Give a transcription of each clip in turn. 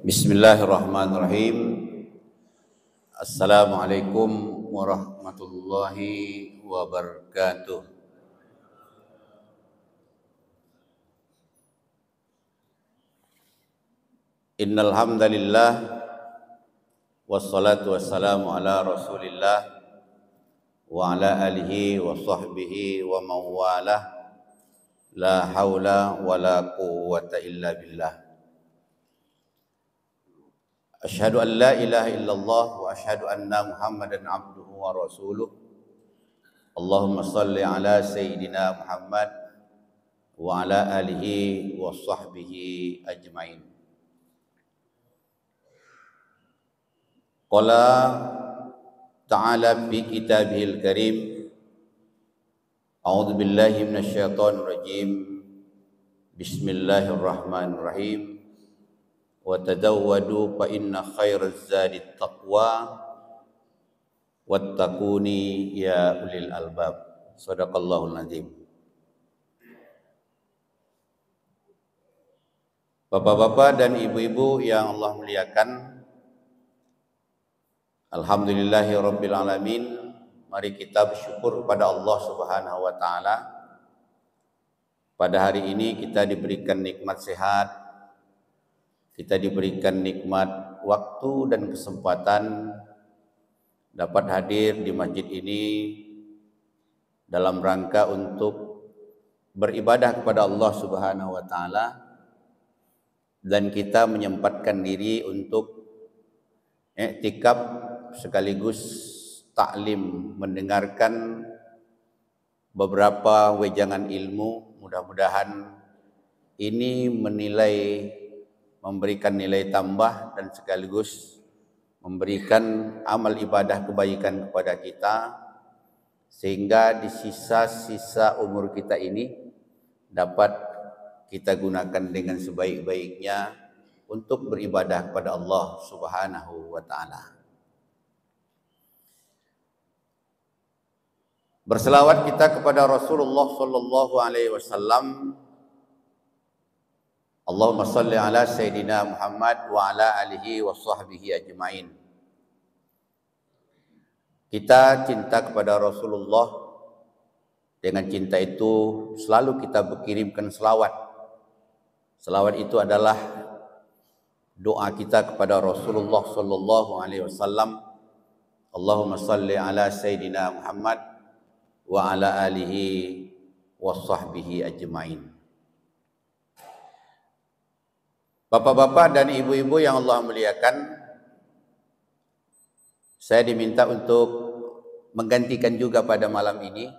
Bismillahirrahmanirrahim. Assalamualaikum warahmatullahi wabarakatuh. Innal hamdalillah wassalatu wassalamu ala Rasulillah wa ala alihi wa sahbihi wa man walah. La haula wala quwwata illa billah. Asyhadu an la ilaha illallah wa asyhadu anna Muhammadan abduhu wa rasuluh. Allahumma salli ala sayyidina Muhammad wa ala alihi wa sahbihi ajmain. Qala ta'ala fi kitabihil karim. A'udzu billahi minasyaitonir rajim. Bismillahirrahmanirrahim. Wa tazawwadu fa inna khairaz zadi taqwa wattaquni ya ulil albab. Shadaqallahul azim. Bapak-bapak dan ibu-ibu yang Allah muliakan, alhamdulillahi rabbil alamin. Mari kita bersyukur kepada Allah Subhanahu wa taala. Pada hari ini kita diberikan nikmat sehat. Kita diberikan nikmat waktu dan kesempatan dapat hadir di masjid ini dalam rangka untuk beribadah kepada Allah Subhanahu wa taala, dan kita menyempatkan diri untuk i'tikaf sekaligus taklim, mendengarkan beberapa wejangan ilmu. Mudah-mudahan ini memberikan nilai tambah dan sekaligus memberikan amal ibadah kebaikan kepada kita, sehingga di sisa-sisa umur kita ini dapat kita gunakan dengan sebaik-baiknya untuk beribadah kepada Allah Subhanahu wa taala. Berselawat kita kepada Rasulullah sallallahu alaihi wasallam. Allahumma salli ala Sayyidina Muhammad wa ala alihi wa sahbihi ajma'in. Kita cinta kepada Rasulullah. Dengan cinta itu selalu kita berkirimkan selawat. Selawat itu adalah doa kita kepada Rasulullah sallallahu alaihi wasallam. Allahumma salli ala Sayyidina Muhammad wa ala alihi wa sahbihi ajma'in. Bapak-bapak dan ibu-ibu yang Allah muliakan, saya diminta untuk menggantikan juga pada malam ini,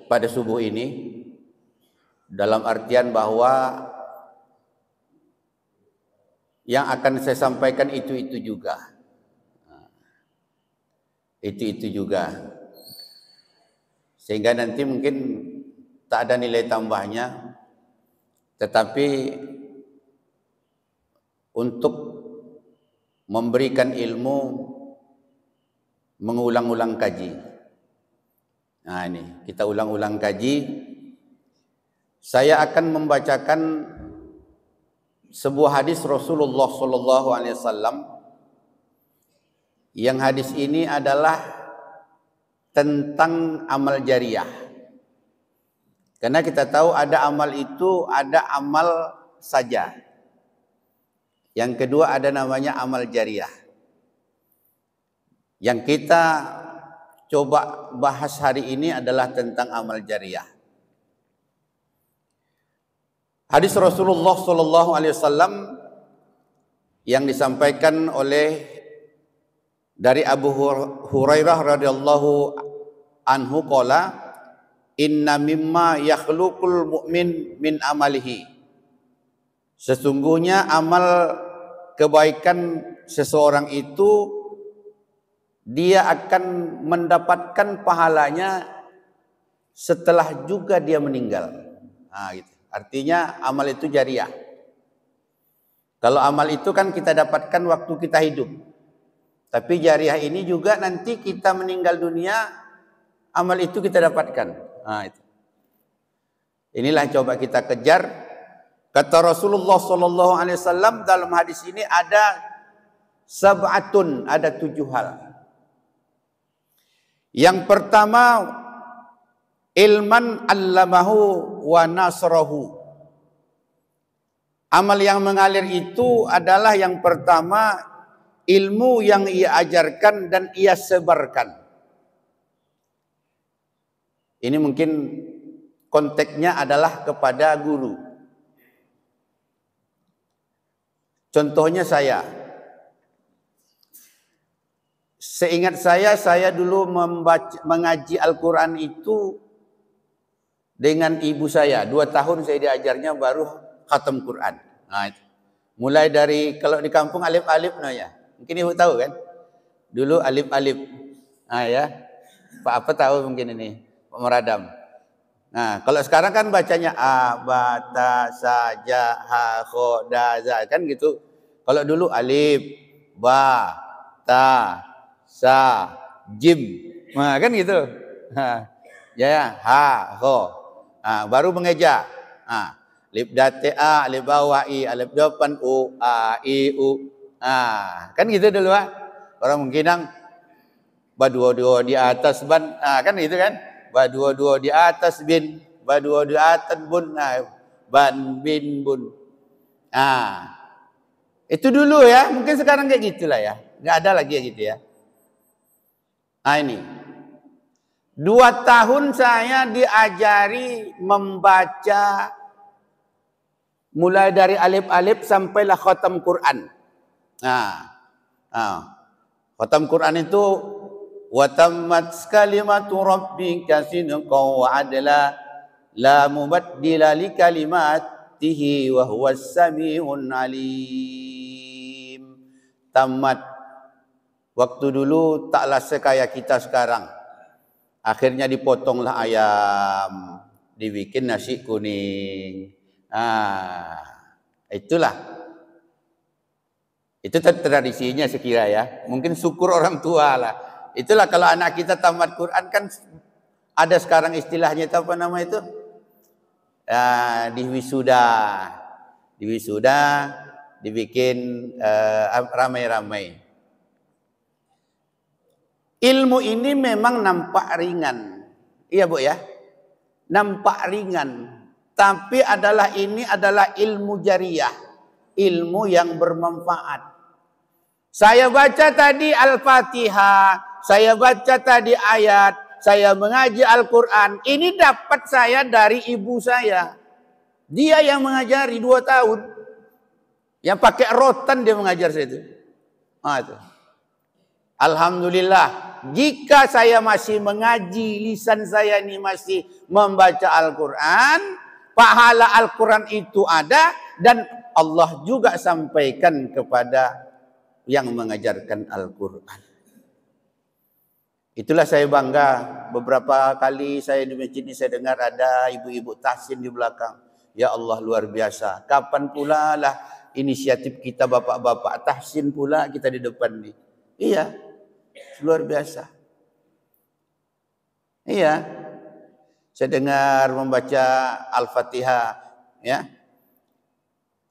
pada subuh ini, dalam artian bahwa yang akan saya sampaikan itu juga. Itu juga. Sehingga nanti mungkin tak ada nilai tambahnya. Tetapi untuk memberikan ilmu, mengulang-ulang kaji. Nah ini, kita ulang-ulang kaji. Saya akan membacakan sebuah hadis Rasulullah SAW. Yang hadis ini adalah tentang amal jariah. Karena kita tahu ada amal itu, ada amal saja. Yang kedua ada namanya amal jariah. Yang kita coba bahas hari ini adalah tentang amal jariah. Hadis Rasulullah SAW yang disampaikan dari Abu Hurairah radhiyallahu anhu qala, inna mimma yakhluqul mu'min min amalihi. Sesungguhnya amal kebaikan seseorang itu dia akan mendapatkan pahalanya setelah juga dia meninggal. Nah, gitu. Artinya amal itu jariah. Kalau amal itu kan kita dapatkan waktu kita hidup. Tapi jariah ini juga nanti kita meninggal dunia, amal itu kita dapatkan. Nah, itu. Inilah coba kita kejar Kata Rasulullah sallallahu alaihi wasallam dalam hadis ini ada sab'atun, ada 7 hal. Yang pertama, ilman allamahu wa nasrahu. Amal yang mengalir itu adalah yang pertama ilmu yang ia ajarkan dan ia sebarkan. Ini mungkin konteksnya adalah kepada guru. Contohnya seingat saya dulu mengaji Al-Quran itu dengan ibu saya. 2 tahun saya diajarnya baru khatam Quran. Nah, itu. Mulai dari, kalau di kampung alif-alif nah ya. Mungkin ibu tahu kan? Dulu alif-alif. Nah ya. Pak apa tahu mungkin ini. Pak Meradam. Nah, kalau sekarang kan bacanya a, ba, ta, sa, ja, ha, kho, da, za, kan gitu. Kalau dulu alif, ba, ta, sa, jim. Nah, kan gitu. Nah, ya, ha, kho. Nah, baru mengeja. Nah, alif date a, alif bawah i, alif depan u, a, i, u. Nah, kan gitu dulu ah. Orang mungkin ba dua-dua di atas ban. Nah, kan gitu kan? Ba dua-dua di atas bin, ba dua di atas bun, nah, ban bin bun. Nah, itu dulu ya, mungkin sekarang kayak gitulah ya, nggak ada lagi ya gitu ya. Nah ini, 2 tahun saya diajari membaca mulai dari alif-alif sampailah khatam Quran. Nah, khatam Quran itu wa tammat kalimatu rabbika sidqan wa adla la mubaddila li kalimatihi wa huwas samiun alim. Tamat. Waktu dulu taklah sekaya kita sekarang. Akhirnya dipotonglah ayam, dibikin nasi kuning. Itulah. Itu tradisinya sekira ya. Mungkin syukur orang tua lah. Itulah kalau anak kita tamat Quran kan ada sekarang istilahnya itu apa nama itu? Di wisuda. Di wisuda dibikin ramai-ramai. Ilmu ini memang nampak ringan. Iya Bu ya? Nampak ringan. Tapi ini adalah ilmu jariyah. Ilmu yang bermanfaat. Saya baca tadi Al-Fatihah. Saya baca tadi ayat, saya mengaji Al-Quran. Ini dapat saya dari ibu saya. Dia yang mengajari 2 tahun. Yang pakai rotan dia mengajar saya itu. Itu. Alhamdulillah. Jika saya masih mengaji, lisan saya ini masih membaca Al-Quran, pahala Al-Quran itu ada, dan Allah juga sampaikan kepada yang mengajarkan Al-Quran. Itulah saya bangga. Beberapa kali saya di masjid ini saya dengar ada ibu-ibu tahsin di belakang. Ya Allah luar biasa. Kapan pula lah inisiatif kita bapak-bapak tahsin pula kita di depan nih. Iya. Luar biasa. Iya. Saya dengar membaca Al-Fatihah ya.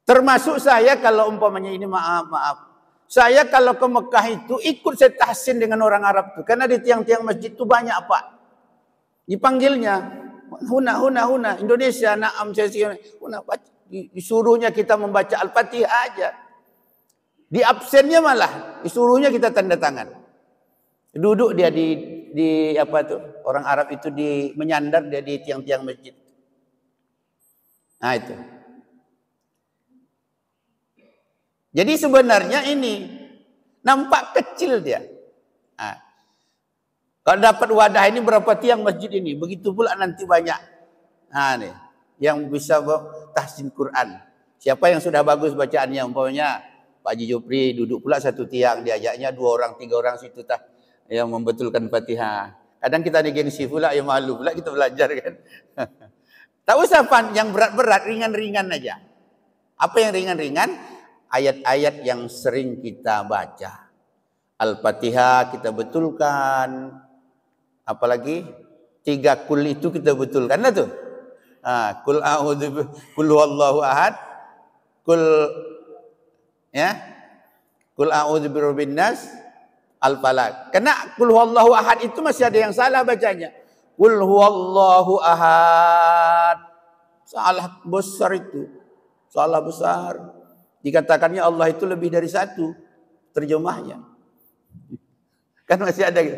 Termasuk saya kalau umpamanya ini maaf. Saya kalau ke Mekah itu ikut saya tahsin dengan orang Arab itu. Karena di tiang-tiang masjid itu banyak Pak. Dipanggilnya. Huna. Indonesia, na'am. Disuruhnya kita membaca Al-Fatihah aja. Di absennya malah. Disuruhnya kita tanda tangan. Duduk dia di apa tuh. Orang Arab itu menyandar dia di tiang-tiang masjid. Nah itu. Jadi sebenarnya ini nampak kecil dia. Kalau dapat wadah ini berapa tiang masjid ini, begitu pula nanti banyak. Nih yang bisa tahsin Quran. Siapa yang sudah bagus bacaannya, umpamanya Pak Haji Jupri duduk pula 1 tiang, diajaknya 2 orang 3 orang situ yang membetulkan Fatihah. Kadang kita ada gengsi pula, ya malu pula kita belajar kan. Tak usah yang berat-berat, ringan-ringan aja. Apa yang ringan-ringan? Ayat-ayat yang sering kita baca. Al-Fatihah kita betulkan. Apalagi 3 kul itu kita betulkan lah tuh. Kul a'udzu, kul huwallahu ahad, Kul ya. Kul a'udzu birabbin nas, al-falaq. Karena kul huwallahu ahad itu masih ada yang salah bacanya. Kul huwallahu ahad. Salah besar itu. Salah besar. Dikatakannya Allah itu lebih dari satu. Terjemahnya. Kan masih ada gitu.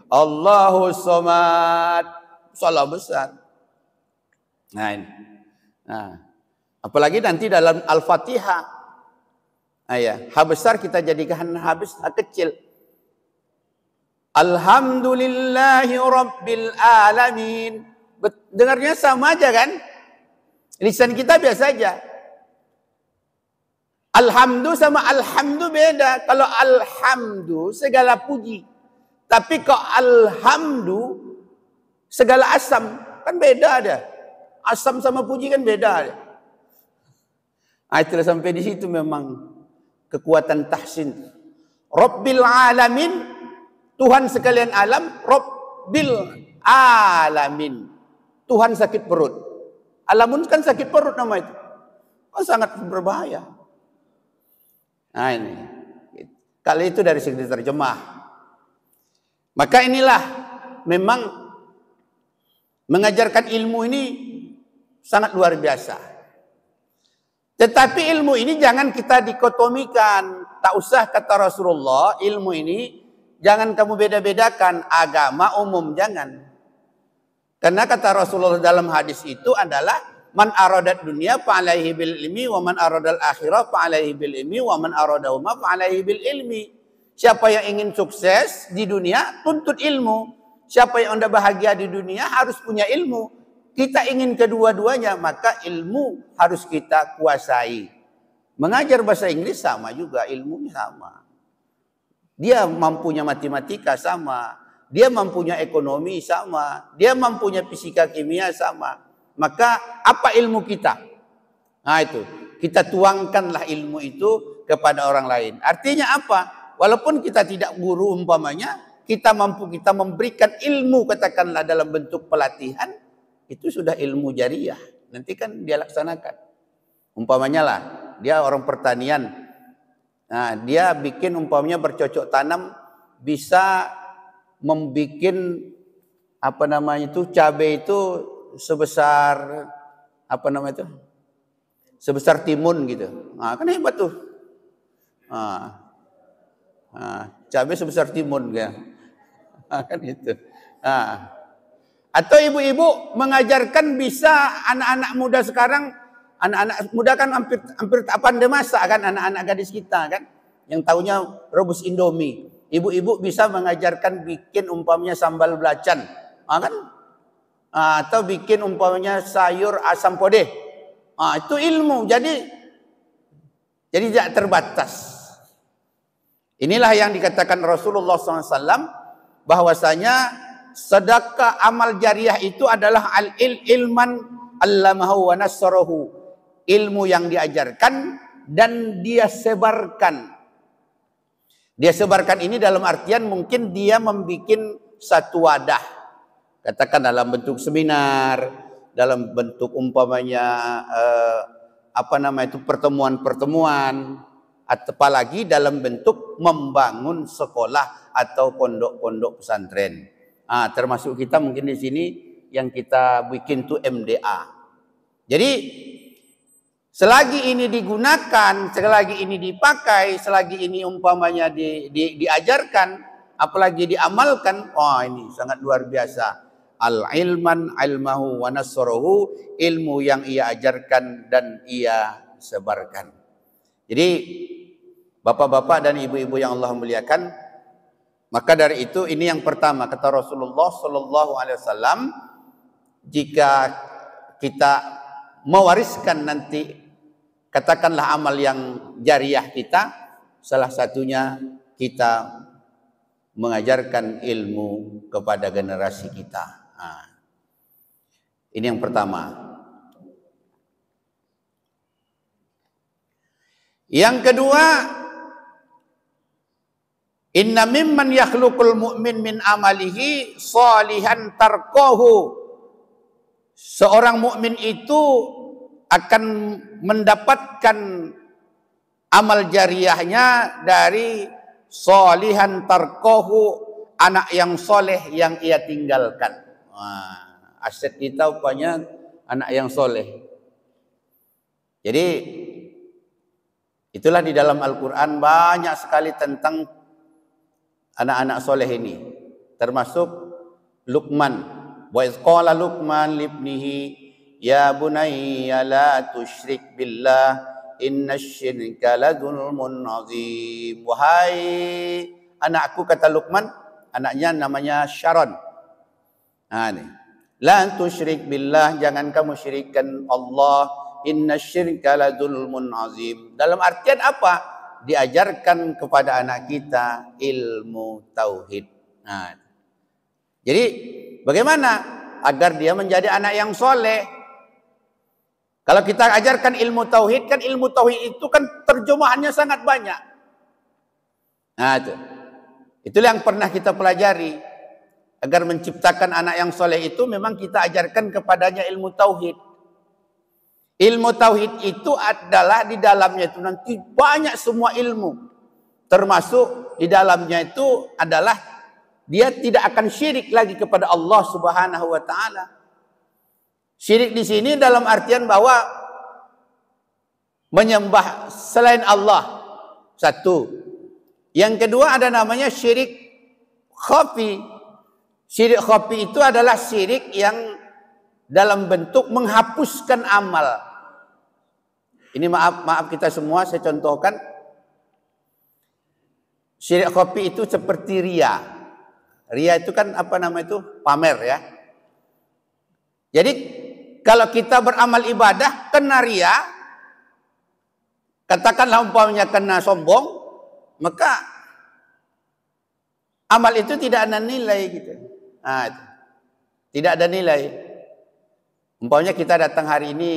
Allahu somad. Salah besar. Nah ini. Nah. Apalagi nanti dalam Al-Fatihah. Ya, H besar kita jadikan H kecil. Alhamdulillahi Rabbil Alamin. Dengarnya sama aja kan? Lisan kita biasa aja. Alhamdu sama alhamdu beda. Kalau alhamdu segala puji. Tapi kalau alhamdu segala asam. Kan beda ada. Asam sama puji kan beda ada. Nah, itulah sampai di situ memang kekuatan tahsin. Rabbil alamin, Tuhan sekalian alam. Rabbil alamin, Tuhan sakit perut. Alamun kan sakit perut nama itu. Oh, sangat berbahaya. Nah ini. Kali itu dari segi terjemah. Maka inilah memang mengajarkan ilmu ini sangat luar biasa. Tetapi ilmu ini jangan kita dikotomikan. Tak usah kata Rasulullah, ilmu ini jangan kamu beda-bedakan. Agama umum jangan. Karena kata Rasulullah dalam hadis itu adalah man aradat dunya fa'alaihi bil ilmi wa man aradal akhirah fa'alaihi bil ilmi wa man aradahuma fa'alaihi bil ilmi. Siapa yang ingin sukses di dunia tuntut ilmu. Siapa yang hendak bahagia di dunia harus punya ilmu. Kita ingin kedua-duanya, maka ilmu harus kita kuasai. Mengajar bahasa Inggris sama juga, ilmunya sama. Dia mampunya matematika sama. Dia mampunya ekonomi sama. Dia mampunya fisika kimia sama. Maka apa ilmu kita? Nah itu, kita tuangkanlah ilmu itu kepada orang lain. Artinya apa? Walaupun kita tidak guru umpamanya, kita memberikan ilmu katakanlah dalam bentuk pelatihan, itu sudah ilmu jariah. Nanti kan dia laksanakan. Umpamanya lah, dia orang pertanian. Nah, dia bikin umpamanya bercocok tanam bisa membikin apa namanya itu cabai itu sebesar apa namanya itu? Sebesar timun gitu. Nah, kan hebat tuh. Cabai sebesar timun ya. Kan itu. Atau ibu-ibu mengajarkan bisa anak-anak muda sekarang, anak-anak muda kan hampir tak pandai masak kan, anak-anak gadis kita kan, yang taunya rebus Indomie. Ibu-ibu bisa mengajarkan bikin umpamanya sambal belacan, kan? Atau bikin umpamanya sayur asam podeh. Itu ilmu. Jadi tidak terbatas. Inilah yang dikatakan Rasulullah SAW bahwasanya sedekah amal jariah itu adalah ilman allamahu wa nassarahu. Ilmu yang diajarkan dan dia sebarkan. Dia sebarkan ini dalam artian mungkin dia membuat satu wadah. Katakan dalam bentuk seminar, dalam bentuk umpamanya pertemuan-pertemuan, apalagi dalam bentuk membangun sekolah atau pondok-pondok pesantren. Termasuk kita mungkin di sini yang kita bikin tuh MDA. Jadi selagi ini digunakan, selagi ini dipakai, selagi ini umpamanya diajarkan, apalagi diamalkan, ini sangat luar biasa. Al-ilman ilmahu wa nassarahu, ilmu yang ia ajarkan dan ia sebarkan. Jadi bapak-bapak dan ibu-ibu yang Allah muliakan, maka dari itu ini yang pertama kata Rasulullah Sallallahu Alaihi Wasallam, jika kita mewariskan nanti katakanlah amal yang jariah kita, salah satunya kita mengajarkan ilmu kepada generasi kita. Ini yang pertama. Yang kedua, inna mimman yakhluqul mu'min min amalihi salihan tarkohu. Seorang mukmin itu akan mendapatkan amal jariahnya dari solihan tarkohu, anak yang soleh yang ia tinggalkan. Aset kita rupanya anak yang soleh. Jadi itulah di dalam Al-Quran banyak sekali tentang anak-anak soleh ini. Termasuk Luqman. Wa idh qala Luqman libnihi ya bunayya la tusyrik billah innasyirka ladzulmun azim. Wahai anakku, kata Luqman, anaknya namanya Sharon. Ini. La tusyrik billah, jangan kamu syirikkan Allah. Innasyirka ladzulmun azim. Dalam artian apa? Diajarkan kepada anak kita ilmu tauhid. Jadi bagaimana agar dia menjadi anak yang soleh? Kalau kita ajarkan ilmu tauhid, kan ilmu tauhid itu kan terjemahannya sangat banyak. Itulah yang pernah kita pelajari. Agar menciptakan anak yang soleh itu memang kita ajarkan kepadanya ilmu tauhid. Ilmu tauhid itu adalah di dalamnya itu nanti banyak semua ilmu. Termasuk di dalamnya itu adalah dia tidak akan syirik lagi kepada Allah Subhanahu wa taala. Syirik di sini dalam artian bahwa menyembah selain Allah. Satu. Yang kedua ada namanya syirik khafi. Syirik khafi itu adalah syirik yang dalam bentuk menghapuskan amal. Ini maaf kita semua, saya contohkan. Syirik khafi itu seperti ria. Ria itu kan apa nama itu? Pamer ya. Jadi kalau kita beramal ibadah kena ria, katakanlah umpamanya kena sombong, maka amal itu tidak ada nilai gitu. Tidak ada nilai. Umpamanya kita datang hari ini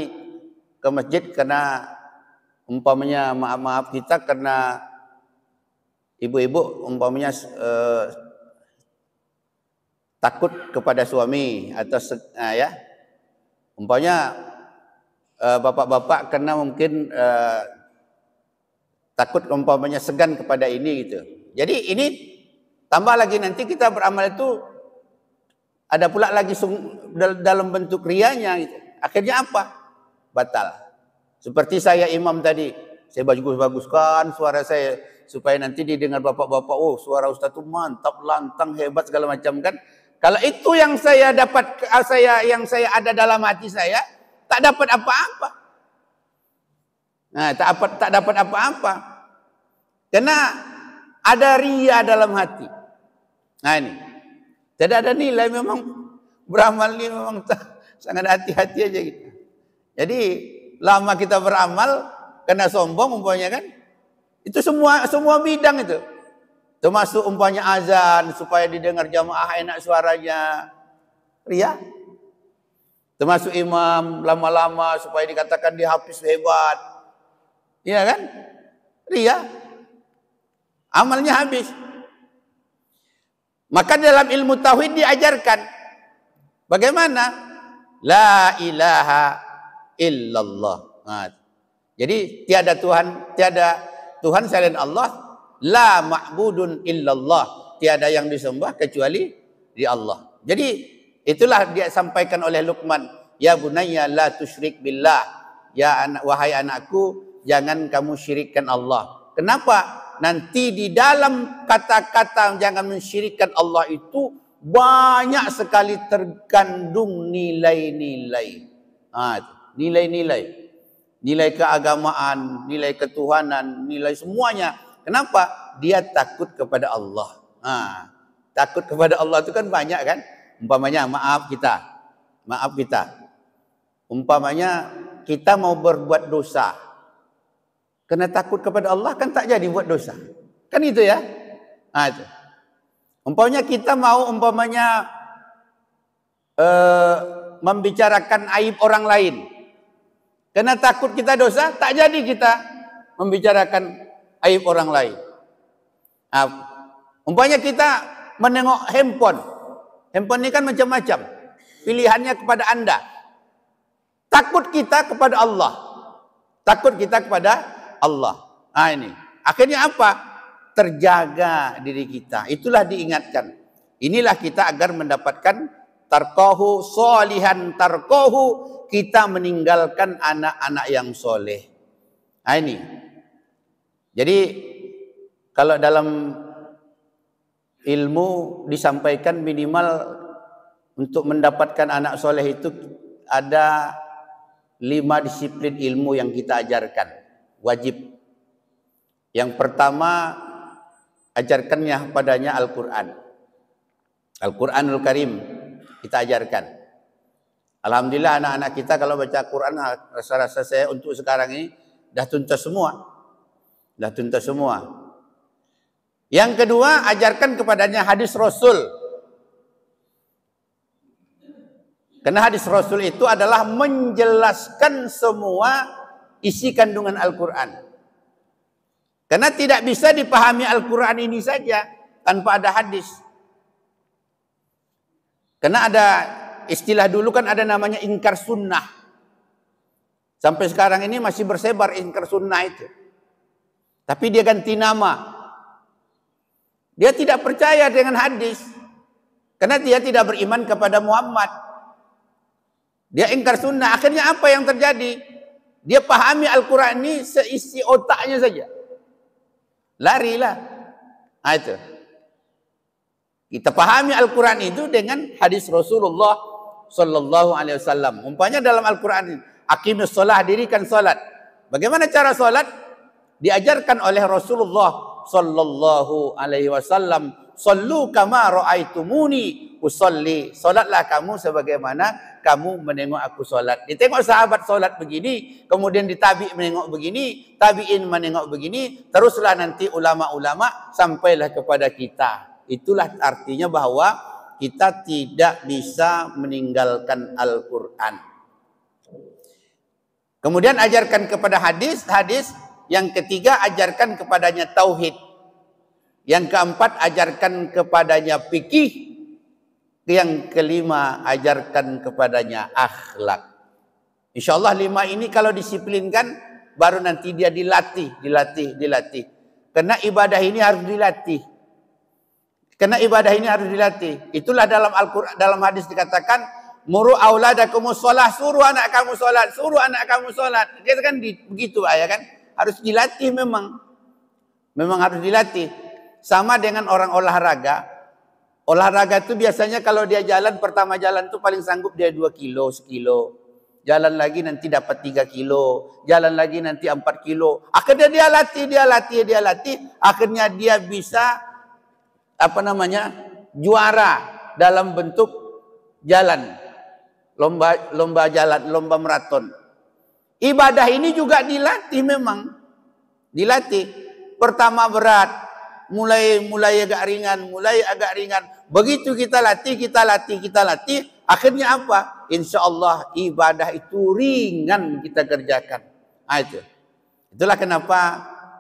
ke masjid karena umpamanya maaf kita karena ibu-ibu umpamanya takut kepada suami atau ya. Umpamanya bapak-bapak karena mungkin takut umpamanya segan kepada ini gitu. Jadi ini tambah lagi nanti kita beramal itu ada pula lagi dalam bentuk rianya gitu. Akhirnya apa? Batal. Seperti saya imam tadi, saya bagus-baguskan suara saya supaya nanti didengar bapak-bapak, oh suara ustaz itu mantap, lantang, hebat segala macam kan. Kalau itu yang saya dapat, yang saya ada dalam hati saya, tak dapat apa-apa. Tak dapat apa-apa. Karena ada ria dalam hati. Ini. Tidak ada nilai, memang beramal ini memang sangat hati-hati aja gitu. Jadi lama kita beramal kena sombong umpamanya kan. Itu semua bidang itu. Termasuk umpamanya azan supaya didengar jamaah enak suaranya. Ria. Termasuk imam lama-lama supaya dikatakan dia hafiz hebat. Iya kan? Ria. Amalnya habis. Maka dalam ilmu tauhid diajarkan bagaimana la ilaha illallah. Jadi tiada Tuhan selain Allah, la ma'budun illallah, tiada yang disembah kecuali di Allah. Jadi itulah dia sampaikan oleh Luqman, ya bunayya la tusyrik billah, ya wahai anakku jangan kamu syirikkan Allah. Kenapa? Nanti di dalam kata-kata jangan mensyirikkan Allah itu banyak sekali terkandung nilai-nilai. Nilai-nilai. Nilai keagamaan, nilai ketuhanan, nilai semuanya. Kenapa? Dia takut kepada Allah. Takut kepada Allah itu kan banyak kan? Umpamanya maaf kita. Umpamanya kita mau berbuat dosa. Karena takut kepada Allah kan tak jadi buat dosa. Kan itu ya. Itu. Umpamanya kita mau membicarakan aib orang lain. Karena takut kita dosa, tak jadi kita membicarakan aib orang lain. Umpamanya kita menengok handphone. Handphone ini kan macam-macam. Pilihannya kepada Anda. Takut kita kepada Allah. Takut kita kepada Allah. Nah ini. Akhirnya apa? Terjaga diri kita. Itulah diingatkan. Inilah kita agar mendapatkan tarkohu solihan tarkohu. Kita meninggalkan anak-anak yang soleh. Nah ini. Jadi kalau dalam ilmu disampaikan minimal untuk mendapatkan anak soleh itu ada 5 disiplin ilmu yang kita ajarkan. Wajib. Yang pertama, ajarkannya padanya Al-Quran. Al-Quranul Karim kita ajarkan. Alhamdulillah anak-anak kita kalau baca Quran, rasa-rasa saya untuk sekarang ini dah tuntas semua. Dah tuntas semua. Yang kedua, ajarkan kepadanya hadis Rasul. Karena hadis Rasul itu adalah menjelaskan semua isi kandungan Al-Quran. Karena tidak bisa dipahami Al-Quran ini saja tanpa ada hadis. Karena ada istilah dulu kan ada namanya ingkar sunnah. Sampai sekarang ini masih bersebar ingkar sunnah itu. Tapi dia ganti nama. Dia tidak percaya dengan hadis. Karena dia tidak beriman kepada Muhammad. Dia ingkar sunnah. Akhirnya apa yang terjadi? Dia pahami Al-Quran ini seisi otaknya saja. Larilah. Nah itu. Kita pahami Al-Quran itu dengan hadis Rasulullah Sallallahu Alaihi Wasallam. Umpamanya dalam Al-Quran ini, aqimus shalah, dirikan salat. Bagaimana cara salat? Diajarkan oleh Rasulullah Sallallahu Alaihi Wasallam. Sallu kama ra'aitumuni usolli. Salatlah kamu sebagaimana kamu menengok aku salat. Ditengok sahabat salat begini, kemudian ditabi menengok begini, tabiin menengok begini, teruslah nanti ulama-ulama sampailah kepada kita. Itulah artinya bahwa kita tidak bisa meninggalkan Al-Quran. Kemudian ajarkan kepada hadis. Yang ketiga, ajarkan kepadanya tauhid. Yang keempat, ajarkan kepadanya fikih. Yang kelima, ajarkan kepadanya akhlak. InsyaAllah 5 ini kalau disiplinkan, baru nanti dia dilatih. Karena ibadah ini harus dilatih. Itulah dalam Al-Quran, dalam hadis dikatakan, muru auladakumus shalah, suruh anak kamu salat. Dia kan begitu ya kan? Harus dilatih memang. Memang harus dilatih. Sama dengan orang olahraga. Olahraga itu biasanya kalau dia jalan, pertama jalan itu paling sanggup dia 2 kilo, sekilo. Jalan lagi nanti dapat 3 kilo. Jalan lagi nanti 4 kilo. Akhirnya dia latih. Akhirnya dia bisa juara dalam bentuk jalan. Lomba jalan, lomba maraton. Ibadah ini juga dilatih memang. Dilatih. Pertama berat, mulai agak ringan. Begitu kita latih. Akhirnya apa? Insya Allah ibadah itu ringan kita kerjakan. Nah, itu. Itulah kenapa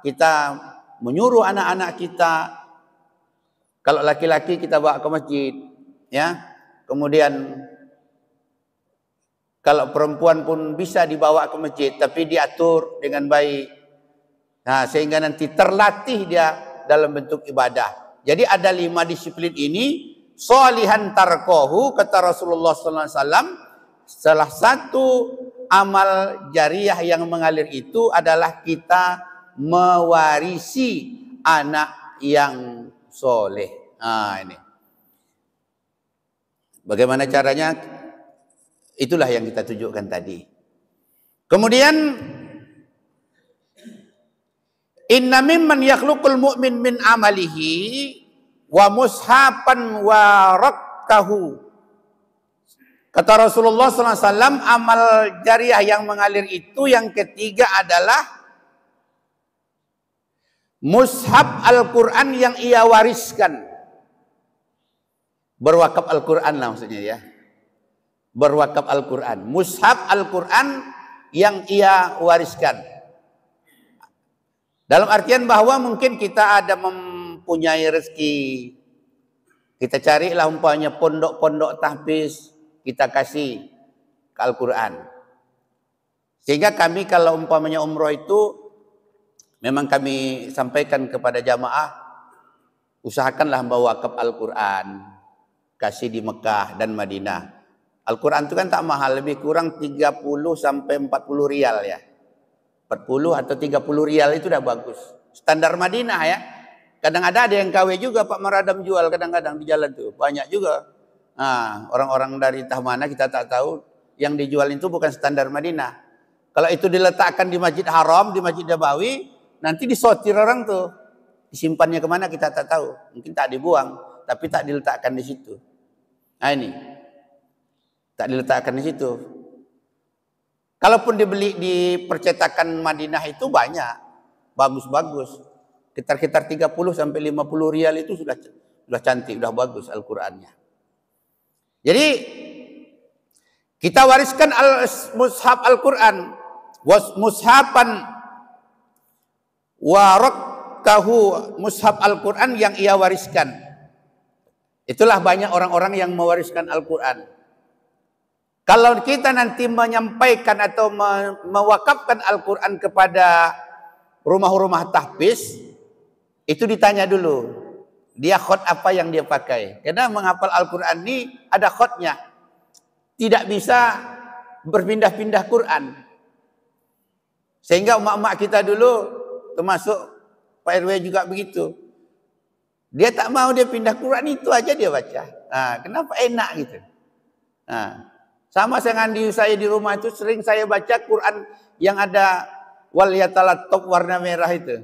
kita menyuruh anak-anak kita. Kalau laki-laki kita bawa ke masjid, ya. Kemudian kalau perempuan pun bisa dibawa ke masjid, tapi diatur dengan baik. Nah, sehingga nanti terlatih dia dalam bentuk ibadah. Jadi ada 5 disiplin ini. Sholihan tarkohu, kata Rasulullah SAW. Salah satu amal jariah yang mengalir itu adalah kita mewarisi anak yang soleh. Nah, ini. Bagaimana caranya? Itulah yang kita tunjukkan tadi. Kemudian inna mimman yakhluqul mu'min min amalihi wa mushafan wa rakkahu. Kata Rasulullah SAW, amal jariah yang mengalir itu yang ketiga adalah mushaf Al-Quran yang ia wariskan. Berwakaf Al-Quran lah maksudnya ya. Berwakaf Al-Quran. Mushaf Al-Quran yang ia wariskan. Dalam artian bahwa mungkin kita ada mempunyai rezeki. Kita carilah umpamanya pondok-pondok tahfiz. Kita kasih ke Al-Quran. Sehingga kami kalau umpamanya umroh itu memang kami sampaikan kepada jamaah, usahakanlah bawa wakaf Al-Quran, kasih di Mekah dan Madinah. Al-Quran itu kan tak mahal, lebih kurang 30 sampai 40 rial ya. 40 atau 30 rial itu udah bagus. Standar Madinah ya. Kadang ada yang KW juga Pak Maradam jual kadang-kadang di jalan tuh. Banyak juga. Nah, orang-orang dari entah mana kita tak tahu, yang dijual itu bukan standar Madinah. Kalau itu diletakkan di Masjid Haram, di Masjid Nabawi, nanti disortir orang tuh. Disimpannya kemana kita tak tahu. Mungkin tak dibuang, tapi tak diletakkan di situ. Nah ini. Tak diletakkan di situ. Kalaupun dibeli di percetakan Madinah itu banyak. Bagus-bagus. Sekitar 30 sampai 50 rial itu sudah cantik, sudah bagus Al-Qur'annya. Jadi kita wariskan mushaf Al-Qur'an. Mushafan warakahu, mushaf Al-Quran yang ia wariskan. Itulah banyak orang-orang yang mewariskan Al-Quran. Kalau kita nanti menyampaikan atau mewakafkan Al-Quran kepada rumah-rumah tahfiz, itu ditanya dulu, dia khot apa yang dia pakai. Karena menghafal Al-Quran ini ada khotnya. Tidak bisa berpindah-pindah Quran. Sehingga emak-emak kita dulu, termasuk Pak RW juga begitu. Dia tak mau dia pindah Quran, itu aja dia baca. Nah, kenapa enak gitu. Nah, sama dengan saya di rumah itu sering saya baca Quran yang ada wal yatalattaf warna merah itu.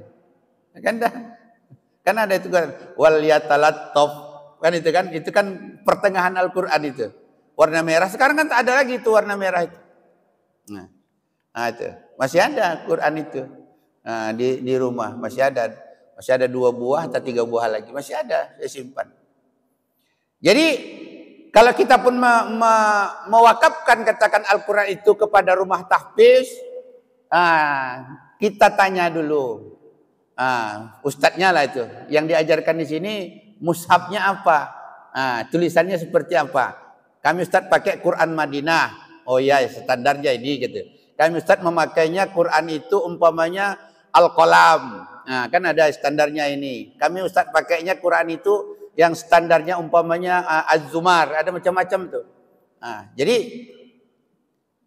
Kan ada itu kan wal yatalattaf kan itu kan pertengahan Al-Qur'an itu. Warna merah sekarang kan tak ada lagi itu warna merah itu. Nah itu masih ada Quran itu. Nah, di rumah masih ada 2 buah atau 3 buah lagi masih ada, saya simpan. Jadi kalau kita pun mewakafkan katakan Al-Quran itu kepada rumah tahfiz, kita tanya dulu, ustadznya lah itu, yang diajarkan di sini mushafnya apa, tulisannya seperti apa. Kami ustadz pakai Quran Madinah, oh ya standarnya ini gitu. Kami ustadz memakainya Quran itu umpamanya Al-Qalam, kan ada standarnya ini. Kami ustadz pakainya Quran itu yang standarnya umpamanya Az-Zumar, ada macam-macam tuh. Jadi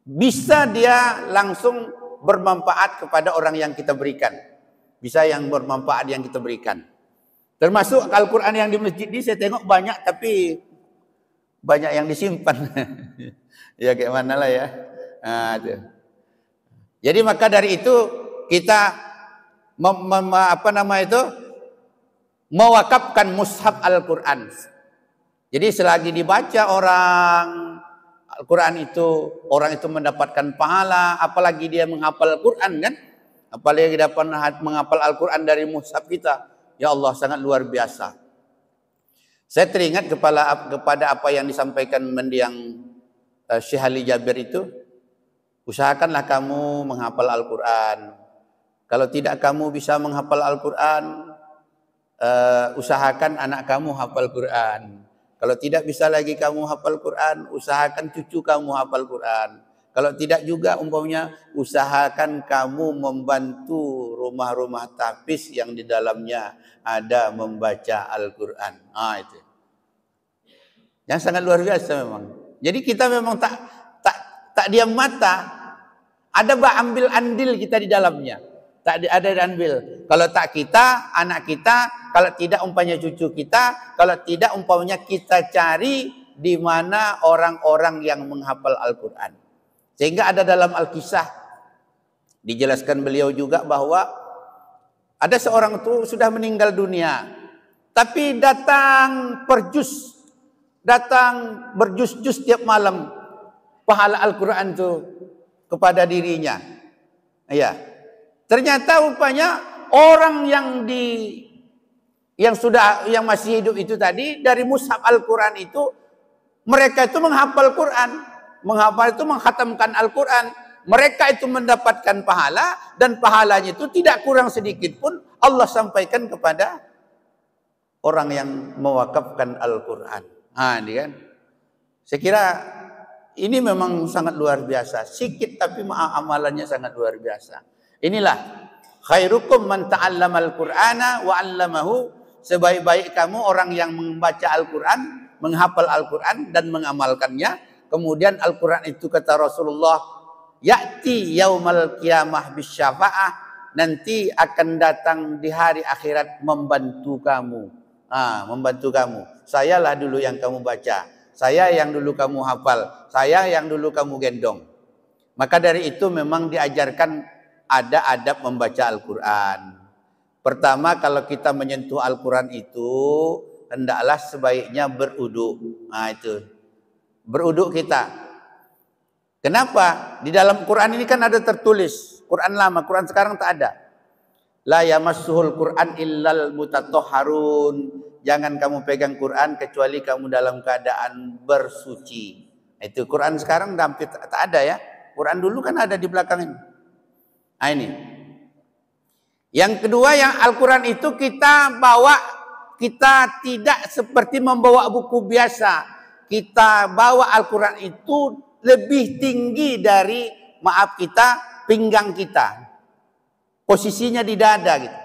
bisa dia langsung bermanfaat kepada orang yang kita berikan. Bisa yang bermanfaat yang kita berikan. Termasuk Al-Quran yang di masjid ini saya tengok banyak, tapi banyak yang disimpan. Ya kayak mana lah ya. Jadi maka dari itu kita mewakafkan mushaf Al-Quran. Jadi selagi dibaca orang Al-Quran itu, orang itu mendapatkan pahala, apalagi dia menghafal Al-Quran kan? Apalagi dapat menghafal Al-Quran dari mushaf kita. Ya Allah, sangat luar biasa. Saya teringat kepada apa yang disampaikan mendiang Syekh Ali Jabir itu. Usahakanlah kamu menghafal Al-Quran. Kalau tidak kamu bisa menghafal Al-Quran, usahakan anak kamu hafal Quran. Kalau tidak bisa lagi kamu hafal Quran, usahakan cucu kamu hafal Quran. Kalau tidak juga umpamanya usahakan kamu membantu rumah-rumah tahfiz yang di dalamnya ada membaca Al-Quran. Itu. Yang sangat luar biasa memang. Jadi kita memang tak diam mata. Ada ambil andil kita di dalamnya. Tak ada andil. Kalau tak kita, anak kita, kalau tidak umpamanya cucu kita, kalau tidak umpamanya kita cari di mana orang-orang yang menghafal Al-Quran. Sehingga ada dalam Al-Kisah dijelaskan beliau juga bahwa ada seorang itu sudah meninggal dunia, tapi datang berjus-jus tiap malam pahala Al-Quran itu kepada dirinya. Ya. Ternyata rupanya orang yang masih hidup itu tadi dari mushaf Al-Quran itu mereka itu menghafal Quran. Menghafal itu menghatamkan Al-Quran. Mereka itu mendapatkan pahala dan pahalanya itu tidak kurang sedikit pun Allah sampaikan kepada orang yang mewakafkan Al-Quran. Ini kan. Saya kira ini memang sangat luar biasa. Sikit tapi amalannya sangat luar biasa. Inilah khairukum man ta'allamal Qur'ana wa 'allamahu. Sebaik-baik kamu orang yang membaca Al-Qur'an, menghafal Al-Qur'an dan mengamalkannya. Kemudian Al-Qur'an itu kata Rasulullah, ya'ti yaumal qiyamah bisyafa'ah, nanti akan datang di hari akhirat membantu kamu. Membantu kamu. Sayalah dulu yang kamu baca. Saya yang dulu kamu hafal. Saya yang dulu kamu gendong. Maka dari itu memang diajarkan ada adab membaca Al-Qur'an. Pertama, kalau kita menyentuh Al-Quran itu, hendaklah sebaiknya beruduk. Itu. Beruduk kita. Kenapa? Di dalam Quran ini kan ada tertulis. Quran lama, Quran sekarang tak ada. La yamassuhul Quran illal mutatahharun. Jangan kamu pegang Quran kecuali kamu dalam keadaan bersuci. Itu Quran sekarang hampir tak ada ya. Quran dulu kan ada di belakang ini. Ini. Yang kedua, yang Al-Quran itu kita bawa, kita tidak seperti membawa buku biasa. Kita bawa Al-Quran itu lebih tinggi dari, maaf kita, pinggang kita. Posisinya di dada gitu.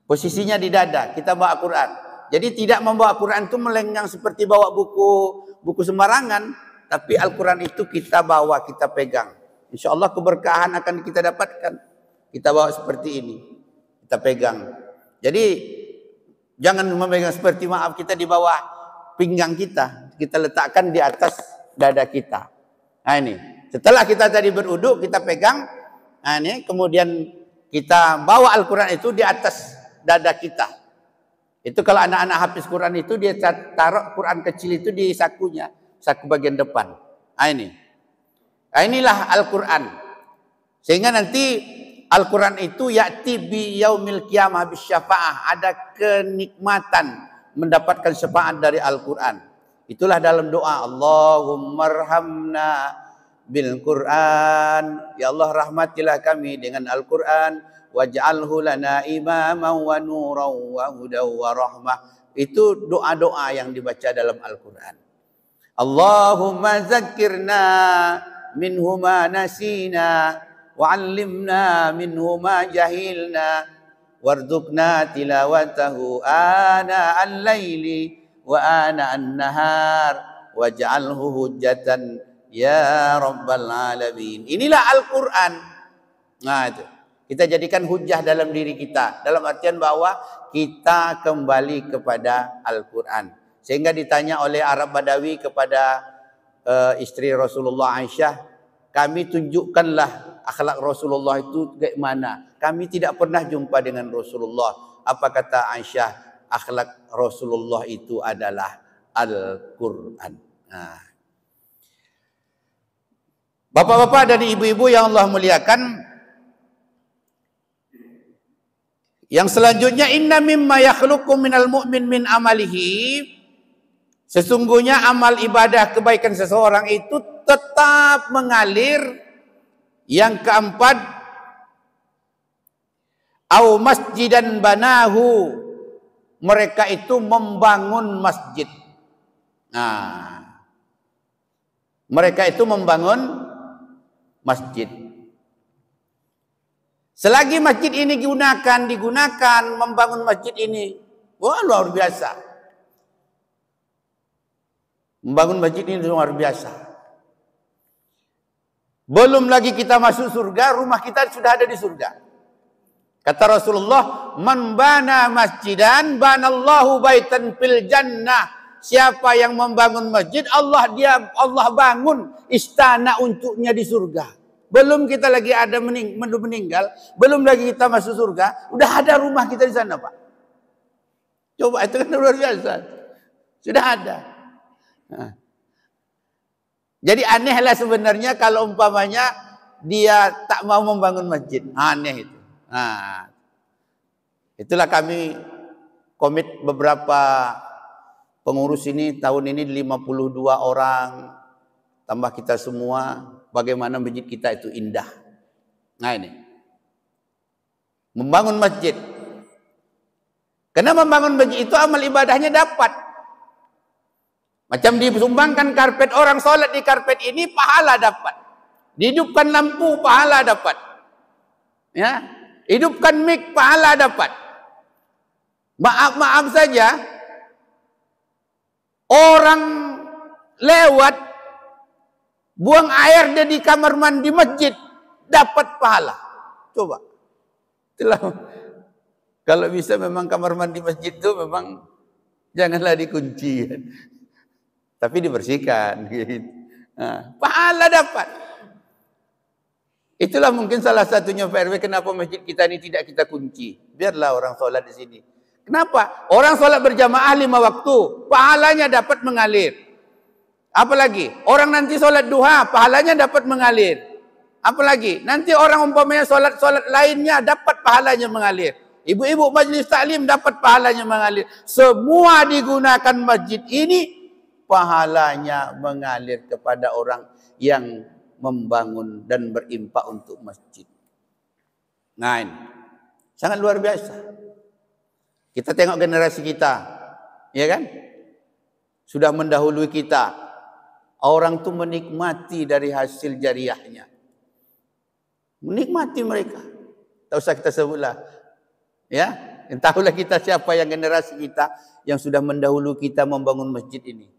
Posisinya di dada, kita bawa Quran. Jadi tidak membawa Quran itu melenggang seperti bawa buku sembarangan. Tapi Al-Quran itu kita bawa, kita pegang. Insya Allah keberkahan akan kita dapatkan. Kita bawa seperti ini. Kita pegang. Jadi jangan memegang seperti, maaf, kita di bawah pinggang kita. Kita letakkan di atas dada kita. Nah ini. Setelah kita tadi beruduk, kita pegang. Nah ini. Kemudian kita bawa Al-Quran itu di atas dada kita. Itu kalau anak-anak hafiz Quran itu dia taruh Quran kecil itu di sakunya. Saku bagian depan. Nah ini. Nah inilah Al-Quran. Sehingga nanti Al-Quran itu ya'ti bi yaumil qiyamah bisyafa'ah. Ada kenikmatan mendapatkan syafaat dari Al-Quran. Itulah dalam doa. Allahumma arhamna bil Quran. Ya Allah, rahmatilah kami dengan Al-Quran. Waj'alhu lana imaman wa nuran wa hudan wa rahmah. Itu doa-doa yang dibaca dalam Al-Quran. Allahumma zakkirna minhu ma nasina. وعلمنا منه ما جهلنا وارزقنا تلاوته آناء الليل وآناء النهار واجعله حجة يا رب العالمين. Inilah Al-Quran. Nah itu. Kita jadikan hujah dalam diri kita. Dalam artian bahwa kita kembali kepada Al-Quran. Sehingga ditanya oleh Arab Badawi kepada istri Rasulullah Aisyah, kami tunjukkanlah akhlak Rasulullah itu bagaimana. Kami tidak pernah jumpa dengan Rasulullah. Apa kata Aisyah? Akhlak Rasulullah itu adalah Al-Quran. Nah. Bapak-bapak dan ibu-ibu yang Allah muliakan, yang selanjutnya, inna mimma yakhluqu minal mu'min min amalihi. Sesungguhnya amal ibadah kebaikan seseorang itu tetap mengalir. Yang keempat, au masjidan banahu, mereka itu membangun masjid. Nah, mereka itu membangun masjid. Selagi masjid ini digunakan membangun masjid ini, wah luar biasa. Membangun masjid ini luar biasa. Belum lagi kita masuk surga, rumah kita sudah ada di surga. Kata Rasulullah, man bana masjidan banallahu baitan fil jannah. Siapa yang membangun masjid, Allah bangun istana untuknya di surga. Belum kita lagi ada meninggal, belum lagi kita masuk surga, udah ada rumah kita di sana, Pak. Coba, itu kan luar biasa. Sudah ada. Nah. Jadi anehlah sebenarnya kalau umpamanya dia tak mau membangun masjid. Aneh itu. Nah, itulah kami komit beberapa pengurus ini tahun ini 52 orang tambah kita semua, bagaimana masjid kita itu indah. Nah ini. Membangun masjid. Karena membangun masjid itu amal ibadahnya dapat. Macam disumbangkan karpet, orang sholat di karpet ini pahala dapat. Dihidupkan lampu, pahala dapat. Ya, hidupkan mic, pahala dapat. Maaf saja, orang lewat buang air dia di kamar mandi masjid dapat pahala. Coba. Itulah, kalau bisa memang kamar mandi masjid itu memang janganlah dikunci, tapi dibersihkan. Gitu. Nah, pahala dapat. Itulah mungkin salah satunya Pak RW kenapa masjid kita ini tidak kita kunci. Biarlah orang sholat di sini. Kenapa? Orang sholat berjamaah 5 waktu, pahalanya dapat mengalir. Apalagi orang nanti sholat duha, pahalanya dapat mengalir. Apalagi nanti orang umpamanya sholat lainnya dapat pahalanya mengalir. Ibu-ibu majlis taklim dapat pahalanya mengalir. Semua digunakan masjid ini, pahalanya mengalir kepada orang yang membangun dan berimpak untuk masjid. Nah, ini sangat luar biasa. Kita tengok generasi kita, ya kan? Sudah mendahului kita. Orang tu menikmati dari hasil jariahnya. Menikmati mereka. Tak usah kita sebutlah. Ya, entahlah kita siapa yang generasi kita yang sudah mendahului kita membangun masjid ini.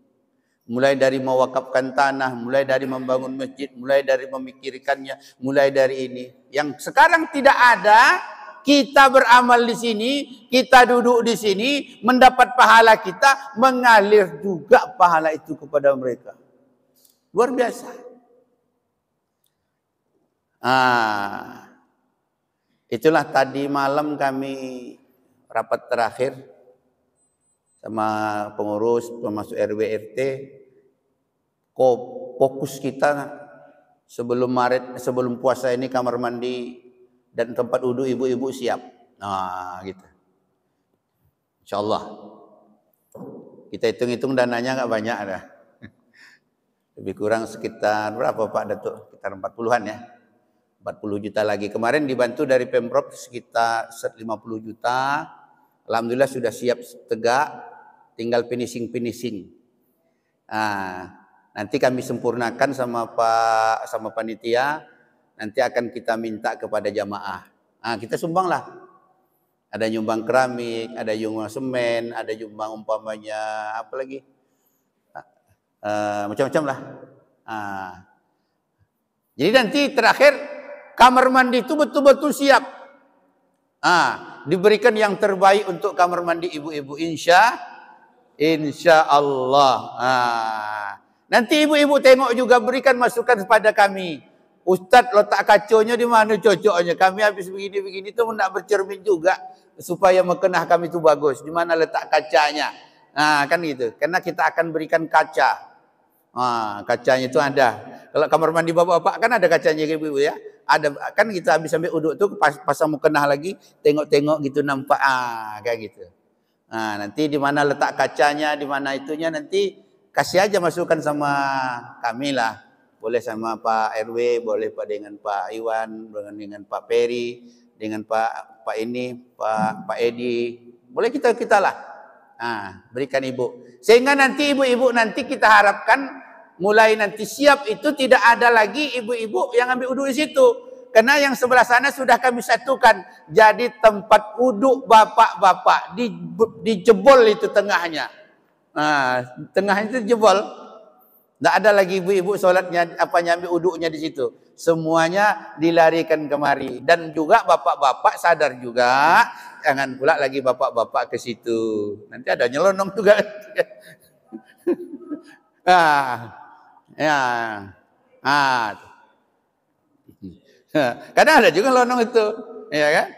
Mulai dari mewakafkan tanah, mulai dari membangun masjid, mulai dari memikirkannya, mulai dari ini. Yang sekarang tidak ada, kita beramal di sini, kita duduk di sini, mendapat pahala kita, mengalir juga pahala itu kepada mereka. Luar biasa. Itulah tadi malam kami rapat terakhir sama pengurus, termasuk RW RT, fokus kita sebelum puasa ini kamar mandi dan tempat wudhu ibu-ibu siap. Nah, gitu. Insyaallah. Kita hitung-hitung dananya nggak banyak ada. Lebih kurang sekitar berapa Pak Datuk? Sekitar 40-an ya. 40 juta lagi. Kemarin dibantu dari Pemprov sekitar 50 juta. Alhamdulillah sudah siap tegak, tinggal finishing. Nanti kami sempurnakan sama panitia. Nanti akan kita minta kepada jamaah. Kita sumbanglah. Ada nyumbang keramik, ada nyumbang semen, ada nyumbang umpamanya apa lagi? Macam-macam lah. Jadi nanti terakhir kamar mandi itu betul-betul siap. Diberikan yang terbaik untuk kamar mandi ibu-ibu insya Allah. Nanti ibu-ibu tengok juga, berikan masukan kepada kami. Ustaz letak kacaunya di mana cocoknya? Kami habis begini-begini itu hendak bercermin juga supaya mekenah kami itu bagus. Di mana letak kacanya? Kan gitu. Karena kita akan berikan kaca. Kacanya itu ada. Kalau kamar mandi bapak-bapak kan ada kacanya ibu-ibu ya. Ada kan kita habis sampai uduk tuh pasang mukenah lagi, tengok-tengok gitu nampak kayak gitu. Nanti di mana letak kacanya, di mana itunya nanti kasih aja masukan sama kami lah. Boleh sama Pak RW, boleh Pak dengan Pak Iwan, dengan Pak Peri, dengan Pak Edi. Boleh kita lah. Berikan ibu. Sehingga nanti ibu-ibu nanti kita harapkan mulai nanti siap itu tidak ada lagi ibu-ibu yang ambil uduk di situ. Karena yang sebelah sana sudah kami satukan. Jadi tempat uduk bapak-bapak dijebol itu tengahnya. Tengahnya itu jebol. Tidak ada lagi ibu-ibu sholatnya ambil uduknya di situ. Semuanya dilarikan kemari. Dan juga bapak-bapak sadar juga, jangan pula lagi bapak-bapak ke situ. Nanti ada nyelonong juga. Kadang ada juga lonong itu, ya kan?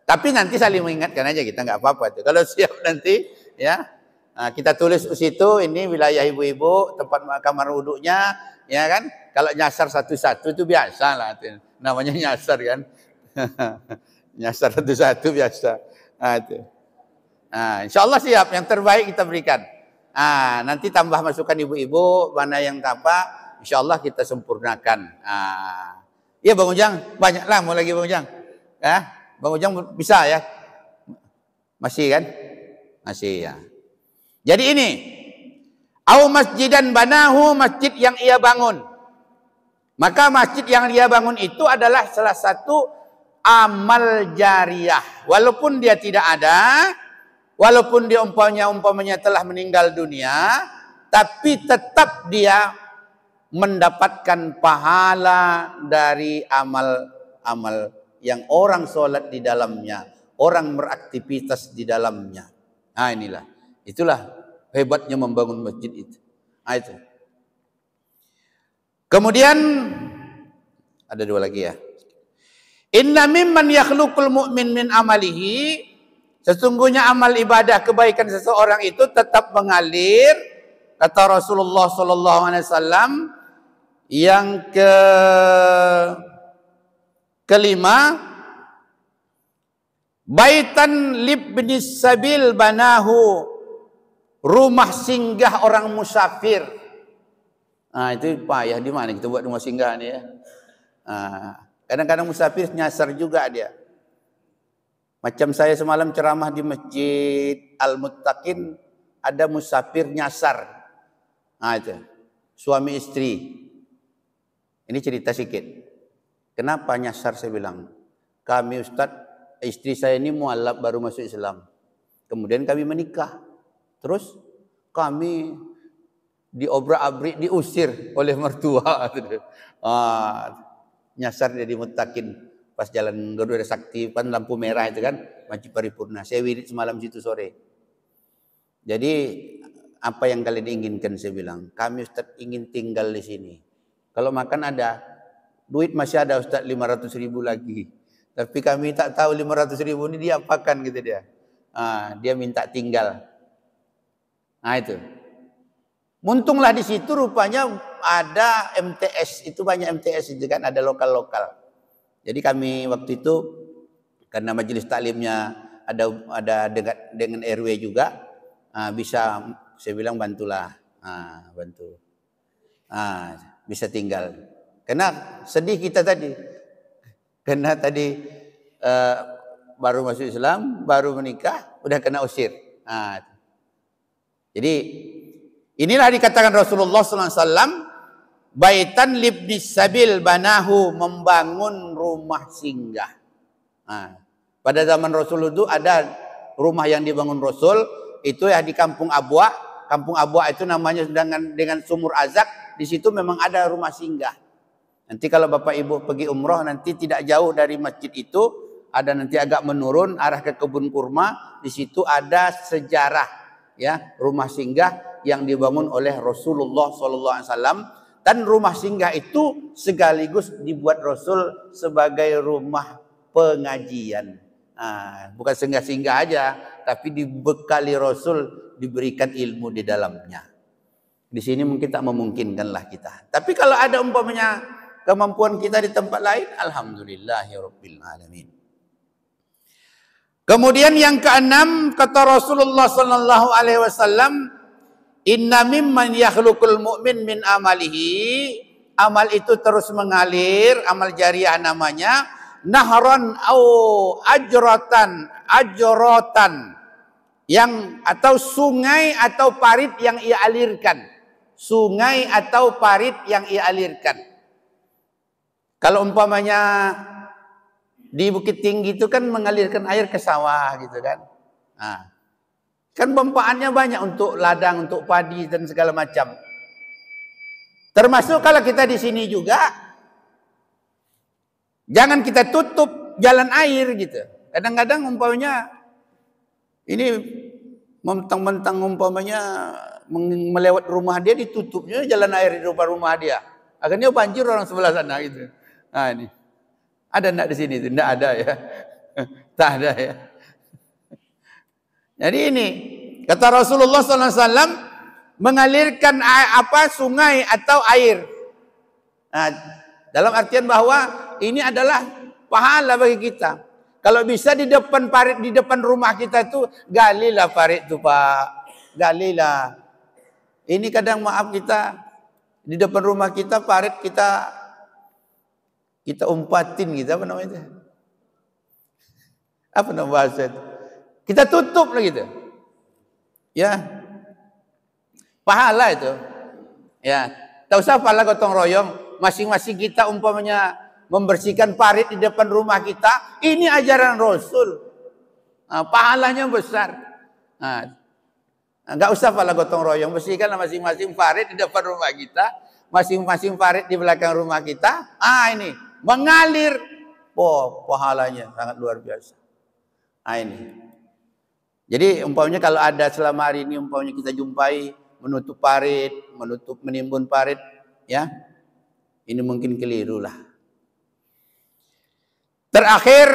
Tapi nanti saling mengingatkan aja, kita nggak apa-apa tuh. Kalau siap nanti, ya kita tulis di situ ini wilayah ibu-ibu, tempat kamar wuduknya, ya kan? Kalau nyasar satu-satu itu biasa lah, namanya nyasar kan? Nyasar satu-satu biasa. Insya Allah siap, yang terbaik kita berikan. Nanti tambah masukan ibu-ibu, mana yang apa, insya Allah kita sempurnakan. Iya Bang Ujang, banyak lah mau lagi Bang Ujang. Bang Ujang bisa ya? Masih kan? Masih ya. Jadi ini, au masjidan banahu, masjid yang ia bangun. Maka masjid yang dia bangun itu adalah salah satu amal jariyah. Walaupun dia tidak ada, walaupun dia umpamanya telah meninggal dunia, tapi tetap dia mendapatkan pahala dari amal-amal yang orang sholat di dalamnya, orang beraktivitas di dalamnya. Nah inilah, itulah hebatnya membangun masjid itu. Nah, itu. Kemudian ada dua lagi ya. Inna mimman yakhluqul mu'min min amalihi, sesungguhnya amal ibadah kebaikan seseorang itu tetap mengalir, kata Rasulullah sallallahu alaihi wasallam. Yang kelima, baitan libnis sabil banahu, rumah singgah orang musafir. Nah, itu payah di mana kita buat rumah singgah ni ya. Kadang-kadang musafir nyasar juga dia. Macam saya semalam ceramah di Masjid Al-Muttaqin, ada musafir nyasar. Nah, itu suami istri. Ini cerita sedikit. Kenapa nyasar saya bilang? Kami Ustadz, istri saya ini mualaf baru masuk Islam. Kemudian kami menikah. Terus kami diobrak-abrik, diusir oleh mertua. Nyasar dia di Muttaqin. Pas jalan Garuda Sakti, pan lampu merah itu kan, Masjid Paripurna. Saya wirid semalam situ sore. Jadi apa yang kalian inginkan, saya bilang. Kami Ustadz ingin tinggal di sini. Kalau makan ada, duit masih ada Ustaz 500.000 lagi. Tapi kami tak tahu 500.000 ini dia apakan gitu dia. Dia minta tinggal. Nah itu. Muntunglah di situ rupanya ada MTS, itu banyak MTS itu kan, ada lokal-lokal. Jadi kami waktu itu karena majelis taklimnya ada dengan RW juga, bisa saya bilang bantulah, bantu. Bisa tinggal. Karena sedih kita tadi. Karena tadi baru masuk Islam, baru menikah, udah kena usir. Jadi inilah dikatakan Rasulullah SAW, baitan libnis sabil banahu, membangun rumah singgah. Pada zaman Rasul itu ada rumah yang dibangun Rasul, itu ya di Kampung Abwa. Kampung Abwa itu namanya dengan Sumur Azak. Di situ memang ada rumah singgah. Nanti kalau Bapak Ibu pergi umroh, nanti tidak jauh dari masjid itu, ada nanti agak menurun arah ke kebun kurma. Di situ ada sejarah ya rumah singgah yang dibangun oleh Rasulullah SAW. Dan rumah singgah itu sekaligus dibuat Rasul sebagai rumah pengajian. Bukan singgah-singgah aja, tapi dibekali Rasul, diberikan ilmu di dalamnya. Di sini mungkin tak memungkinkanlah kita. Tapi kalau ada umpamanya kemampuan kita di tempat lain, alhamdulillahirabbil alamin. Kemudian yang keenam, kata Rasulullah sallallahu alaihi wasallam, inna mimman yakhluqul mu'min min amalihi, amal itu terus mengalir, amal jariah namanya, nahran au ajratan yang atau sungai atau parit yang ia alirkan. Sungai atau parit yang ia alirkan. Kalau umpamanya di Bukit Tinggi itu kan mengalirkan air ke sawah gitu kan. Kan manfaatnya banyak untuk ladang, untuk padi dan segala macam. Termasuk kalau kita di sini juga, jangan kita tutup jalan air gitu. Kadang-kadang umpamanya ini mentang-mentang umpamanya melewat rumah dia, ditutupnya jalan air di depan rumah dia. Akhirnya banjir orang sebelah sana gitu. Ini ada enggak di sini? Tidak ada ya. Tak ada ya. Jadi ini kata Rasulullah SAW, mengalirkan sungai atau air. Dalam artian bahwa ini adalah pahala bagi kita. Kalau bisa di depan parit, di depan rumah kita itu, galilah parit itu Pak. Galilah. Ini kadang maaf kita, di depan rumah kita parit kita umpatin gitu, apa namanya? Apa nama bahasa itu? Kita tutup lah gitu. Ya, pahala itu. Ya, tak usah pahala gotong royong. Masing-masing kita umpamanya membersihkan parit di depan rumah kita. Ini ajaran Rasul. Nah, pahalanya besar. Nah, nggak usah pahala gotong royong. Bersihkanlah masing-masing parit di depan rumah kita. Masing-masing parit di belakang rumah kita. Ini mengalir. Oh, pahalanya sangat luar biasa. Ini. Jadi umpamanya kalau ada selama hari ini umpamanya kita jumpai menutup parit, menimbun parit, ya, ini mungkin keliru lah. Terakhir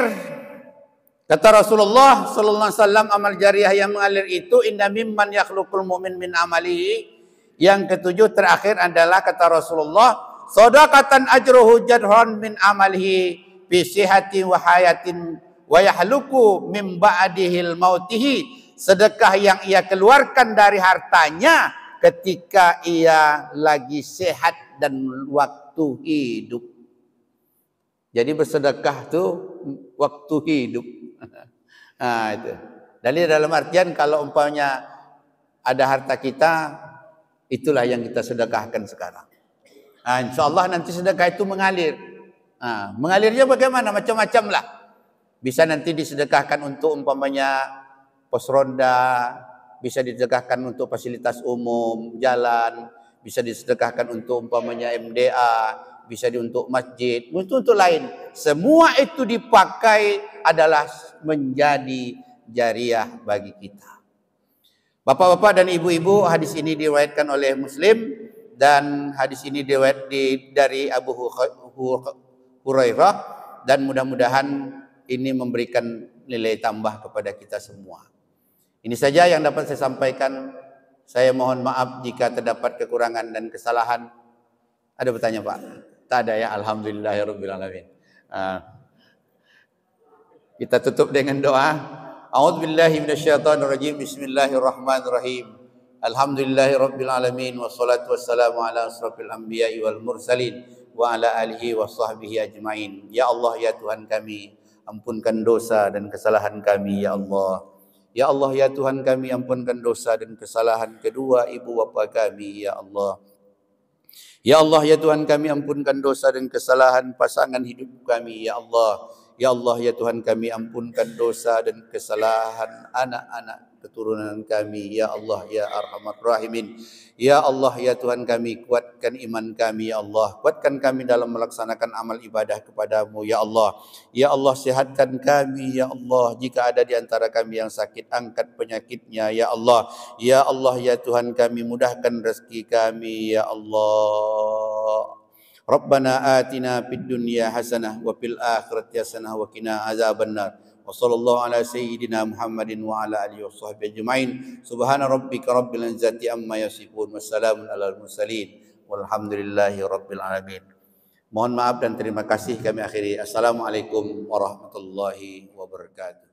kata Rasulullah Sallallahu Alaihi Wasallam, amal jariah yang mengalir itu inna mimman yakhluqul mu'min min amalihi. Yang ketujuh terakhir adalah kata Rasulullah, shadaqatan ajruhu jadhon min amalihi bi sihhatin wa hayatin wa yahluku min ba'dihil mautihi, sedekah yang ia keluarkan dari hartanya ketika ia lagi sehat dan waktu hidup. Jadi bersedekah tuh waktu hidup. Nah, itu. Dari dalam artian kalau umpamanya ada harta kita, itulah yang kita sedekahkan sekarang. Nah, insyaallah nanti sedekah itu mengalir. Nah, mengalirnya bagaimana? Macam-macam lah. Bisa nanti disedekahkan untuk umpamanya pos ronda, bisa disedekahkan untuk fasilitas umum, jalan, bisa disedekahkan untuk umpamanya MDA, bisa untuk masjid, untuk lain. Semua itu dipakai adalah menjadi jariah bagi kita. Bapak-bapak dan ibu-ibu, hadis ini diriwayatkan oleh Muslim dan hadis ini dari Abu Hurairah, dan mudah-mudahan ini memberikan nilai tambah kepada kita semua. Ini saja yang dapat saya sampaikan. Saya mohon maaf jika terdapat kekurangan dan kesalahan. Ada bertanya, Pak? Tak ada ya, alhamdulillahirabbil alamin. Kita tutup dengan doa. A'udzubillahi minasyaitonirrajim. Bismillahirrahmanirrahim. Alhamdulillahirabbil alamin wassalatu wassalamu ala asrofil anbiya'i wal mursalin wa ala alihi wa sahbihi ajmain. Ya Allah, ya Tuhan kami, ampunkan dosa dan kesalahan kami, ya Allah. Ya Allah, ya Tuhan kami, ampunkan dosa dan kesalahan kedua ibu bapa kami, ya Allah. Ya Allah, ya Tuhan kami, ampunkan dosa dan kesalahan pasangan hidup kami, ya Allah. Ya Allah, ya Tuhan kami, ampunkan dosa dan kesalahan anak-anak keturunan kami, ya Allah, ya Arhamar Rahimin. Ya Allah, ya Tuhan kami, kuatkan iman kami, ya Allah. Kuatkan kami dalam melaksanakan amal ibadah kepadamu, ya Allah. Ya Allah, sehatkan kami, ya Allah. Jika ada di antara kami yang sakit, angkat penyakitnya, ya Allah. Ya Allah, ya Tuhan kami, mudahkan rezeki kami, ya Allah. Rabbana atina fid dunya hasanah wa fil akhirati hasanah wa qina azabannar. Wa sallallahu ala sayyidina Muhammadin wa ala alihi washabbihi ajmain. Subhana rabbika rabbil izzati amma yasifun. Wassalamun alal mursalin. Walhamdulillahi rabbil alamin. Mohon maaf dan terima kasih kami akhiri. Assalamualaikum warahmatullahi wabarakatuh.